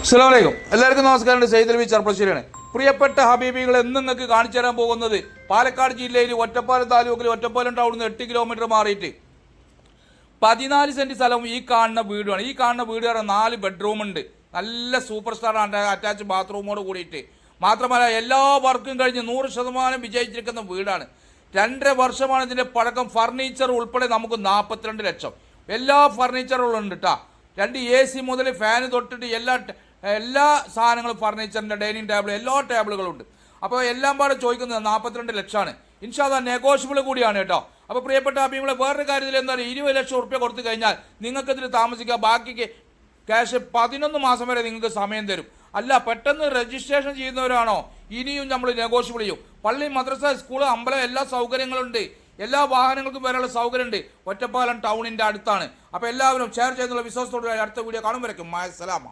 അസ്സലാമു അലൈക്കും. എല്ലാവർക്കും നമസ്കാരം. സയ്യിദ് അലവി ചെർപ്പശ്ശേരിയാണ്. പ്രിയപ്പെട്ട ഹബീബികൾ എന്ന് നിങ്ങൾക്ക് കാണിച്ചു തരാൻ പോകുന്നത് പാലക്കാട് ജില്ലയിൽ ഒറ്റപ്പാലം താലൂക്കിൽ ഒറ്റപ്പാലം ടൗണിൽ നിന്ന് 8 കിലോമീറ്റർ മാറിയിട്ട് 14 സെന്റ് സ്ഥലവും ഈ കാണുന്ന വീടുമാണ്. ഈ കാണുന്ന വീട് പറഞ്ഞാൽ 4 ബെഡ്റൂം ഉണ്ട്. നല്ല സൂപ്പർ സ്റ്റാർ അറ്റാച്ച് ബാത്റൂമോട് കൂടിയിട്ട്. മാത്രമല്ല എല്ലാ വർക്കും കഴിഞ്ഞ് 100% വിജയിച്ചിരിക്കുന്ന വീടാണ്. 2.5 വർഷമാണ് ഇതിൻ്റെ പഴക്കം. ഫർണിച്ചർ ഉൾപ്പെടെ നമുക്ക് 42 ലക്ഷം. എല്ലാ ഫർണിച്ചറുകളും ഉണ്ട് കേട്ടോ. 2 AC മുതൽ ഫാന് തൊട്ടിട്ട് എല്ലാ സാധനങ്ങളും ഫർണിച്ചറിൻ്റെ ഡൈനിങ് ടേബിൾ എല്ലാ ടേബിളുകളും ഉണ്ട്. അപ്പോൾ എല്ലാം പാടെ ചോദിക്കുന്നത് 42 ലക്ഷമാണ്. ഇൻഷാ അല്ലാഹ് നെഗോഷ്യബിൾ കൂടിയാണ് കേട്ടോ. അപ്പോൾ പ്രിയപ്പെട്ട അഭിമുഖങ്ങളെ വേറൊരു കാര്യത്തിൽ എന്താ പറയുക, 20 ലക്ഷം റുപ്യ കൊടുത്തു കഴിഞ്ഞാൽ നിങ്ങൾക്കിതിൽ താമസിക്കുക. ബാക്കിക്ക് ക്യാഷ് 11 മാസം വരെ നിങ്ങൾക്ക് സമയം തരും. അല്ല പെട്ടെന്ന് രജിസ്ട്രേഷൻ ചെയ്യുന്നവരാണോ ഇനിയും നമ്മൾ നെഗോഷ്യബിൾ ചെയ്യും. പള്ളി, മദ്രസ, സ്കൂൾ, അമ്പലം എല്ലാ സൗകര്യങ്ങളുണ്ട്. എല്ലാ വാഹനങ്ങൾക്കും വരെയുള്ള സൗകര്യമുണ്ട്. ഒറ്റപ്പാലം ടൗണിൻ്റെ അടുത്താണ്. അപ്പോൾ എല്ലാവരും ഷെയർ ചെയ്യുന്നുള്ള വിശ്വാസത്തോടെ അടുത്ത വീഡിയോ കാണും വരയ്ക്കും. മായസലാമ.